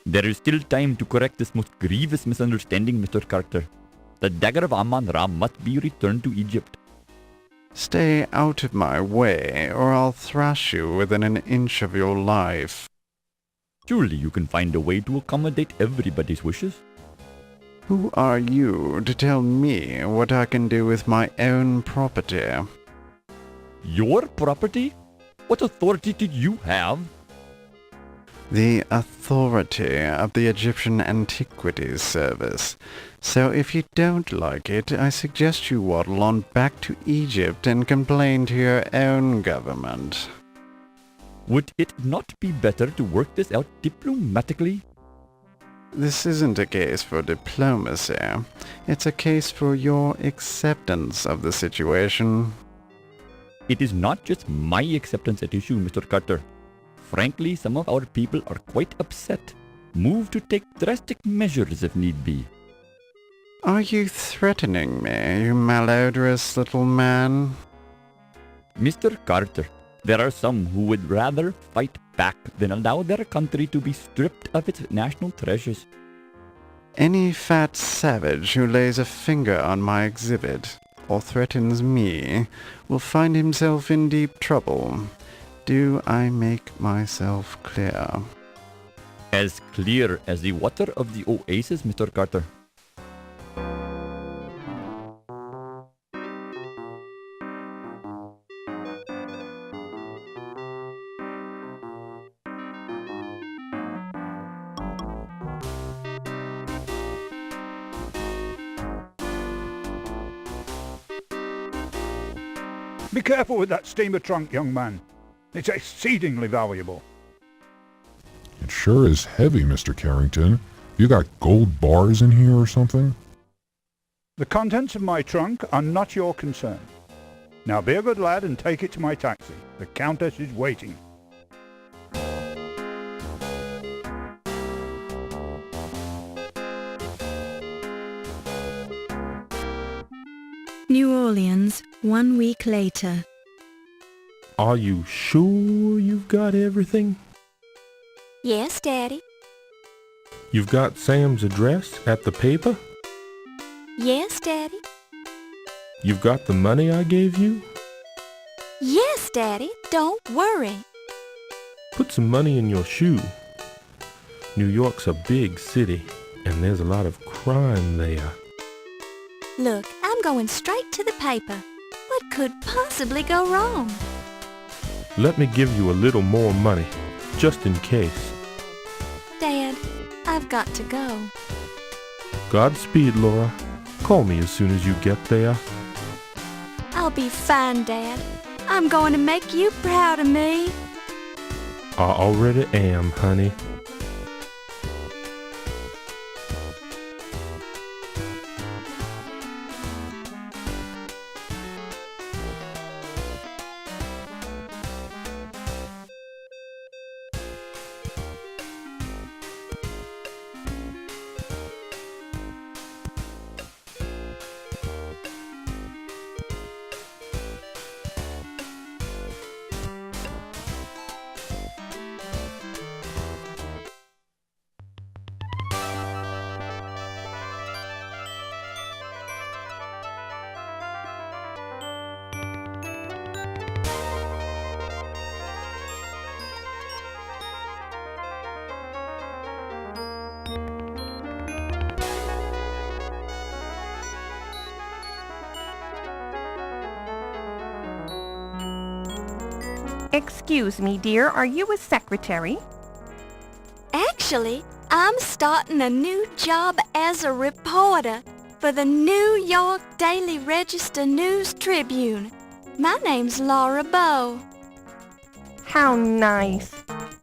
There is still time to correct this most grievous misunderstanding, Mr. Carter. The dagger of Amon Ra must be returned to Egypt. Stay out of my way, or I'll thrash you within an inch of your life. Surely you can find a way to accommodate everybody's wishes. Who are you to tell me what I can do with my own property? Your property? What authority did you have? The authority of the Egyptian Antiquities Service. So if you don't like it, I suggest you waddle on back to Egypt and complain to your own government. Would it not be better to work this out diplomatically? This isn't a case for diplomacy. It's a case for your acceptance of the situation. It is not just my acceptance at issue, Mr. Carter. Frankly, some of our people are quite upset, moved to take drastic measures if need be. Are you threatening me, you malodorous little man? Mr. Carter, there are some who would rather fight back than allow their country to be stripped of its national treasures. Any fat savage who lays a finger on my exhibit or threatens me will find himself in deep trouble. Do I make myself clear? As clear as the water of the oasis, Mr. Carter. Be careful with that steamer trunk, young man. It's exceedingly valuable. It sure is heavy, Mr. Carrington. You got gold bars in here or something? The contents of my trunk are not your concern. Now be a good lad and take it to my taxi. The Countess is waiting. New Orleans, 1 week later. Are you sure you've got everything? Yes, Daddy. You've got Sam's address at the paper? Yes, Daddy. You've got the money I gave you? Yes, Daddy. Don't worry. Put some money in your shoe. New York's a big city, and there's a lot of crime there. Look, I'm going straight to the paper. What could possibly go wrong? Let me give you a little more money, just in case. Dad, I've got to go. Godspeed, Laura. Call me as soon as you get there. I'll be fine, Dad. I'm going to make you proud of me. I already am, honey. Excuse me, dear, are you a secretary? Actually, I'm starting a new job as a reporter for the New York Daily Register News Tribune. My name's Laura Bow. How nice.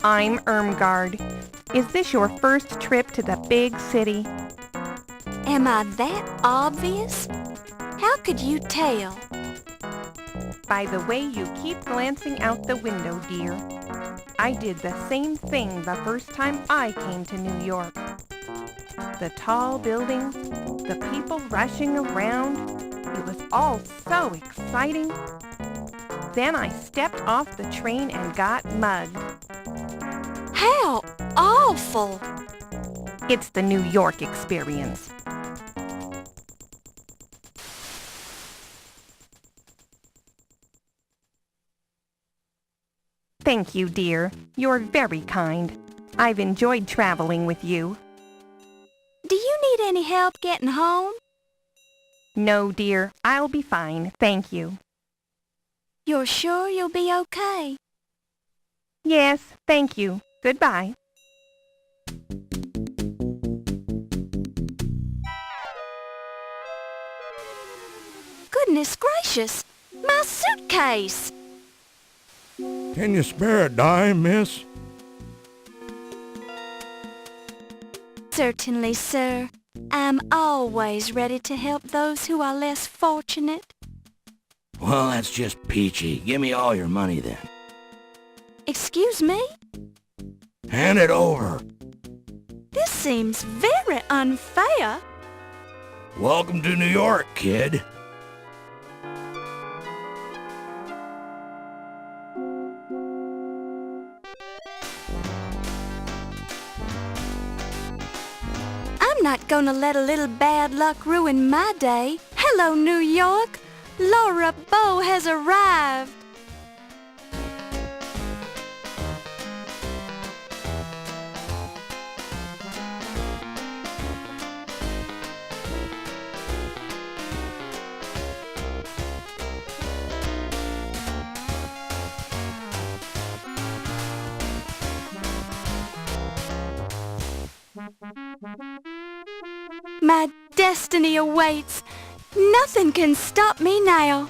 I'm Irmgard. Is this your first trip to the big city? Am I that obvious? How could you tell? By the way you keep glancing out the window, dear. I did the same thing the first time I came to New York. The tall buildings, the people rushing around, it was all so exciting. Then I stepped off the train and got mugged. How awful! It's the New York experience. Thank you, dear. You're very kind. I've enjoyed traveling with you. Do you need any help getting home? No, dear. I'll be fine. Thank you. You're sure you'll be okay? Yes, thank you. Goodbye. Goodness gracious! My suitcase! Can you spare a dime, miss? Certainly, sir. I'm always ready to help those who are less fortunate. Well, that's just peachy. Give me all your money then. Excuse me? Hand it over. This seems very unfair. Welcome to New York, kid. I'm not gonna let a little bad luck ruin my day. Hello, New York. Laura Bow has arrived. My destiny awaits. Nothing can stop me now.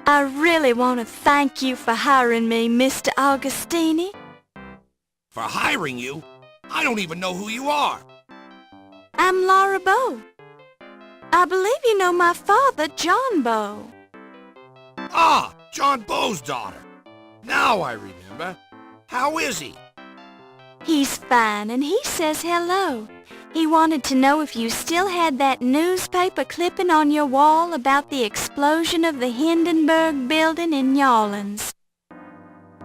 I really want to thank you for hiring me, Mr. Augustini. For hiring you? I don't even know who you are. I'm Laura Bow. I believe you know my father, John Bow. Ah, John Bow's daughter. Now I remember. How is he? He's fine, and he says hello. He wanted to know if you still had that newspaper clipping on your wall about the explosion of the Hindenburg building in New Orleans.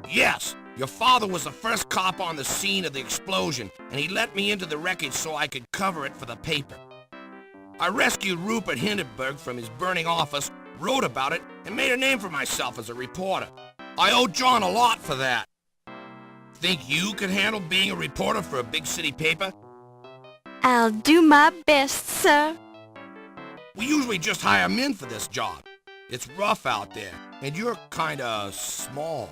Yes, your father was the first cop on the scene of the explosion, and he let me into the wreckage so I could cover it for the paper. I rescued Rupert Hindenburg from his burning office, wrote about it, and made a name for myself as a reporter. I owe John a lot for that. Think you could handle being a reporter for a big city paper? I'll do my best, sir. We usually just hire men for this job. It's rough out there, and you're kinda small.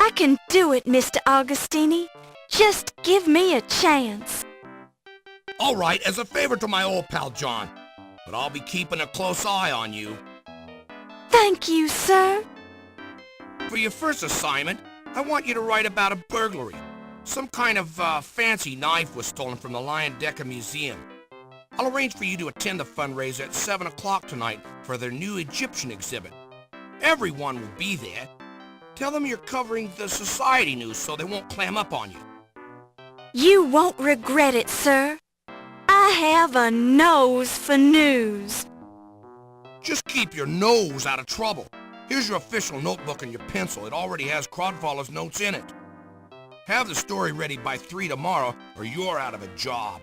I can do it, Mr. Augustini. Just give me a chance. All right, as a favor to my old pal John, but I'll be keeping a close eye on you. Thank you, sir. For your first assignment, I want you to write about a burglary. Some kind of fancy knife was stolen from the Dagger Museum. I'll arrange for you to attend the fundraiser at 7 o'clock tonight for their new Egyptian exhibit. Everyone will be there. Tell them you're covering the society news so they won't clam up on you. You won't regret it, sir. I have a nose for news. Just keep your nose out of trouble. Here's your official notebook and your pencil. It already has Crodfaller's notes in it. Have the story ready by 3 tomorrow, or you're out of a job.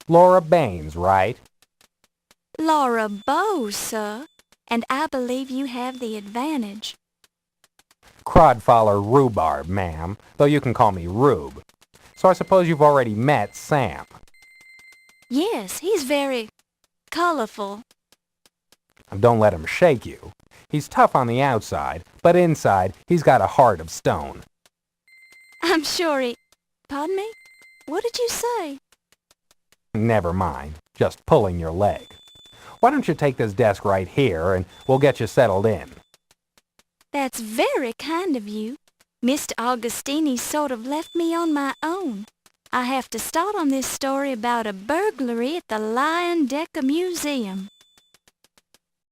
Laura Baines, right? Laura Bow, sir. And I believe you have the advantage. Crodfaller Rhubarb, ma'am, though you can call me Rube. So I suppose you've already met Sam. Yes, he's very colorful. Don't let him shake you. He's tough on the outside, but inside he's got a heart of stone. I'm sure he... Pardon me? What did you say? Never mind, just pulling your leg. Why don't you take this desk right here and we'll get you settled in? That's very kind of you. Mr. Augustini sort of left me on my own. I have to start on this story about a burglary at the Lion Decker Museum.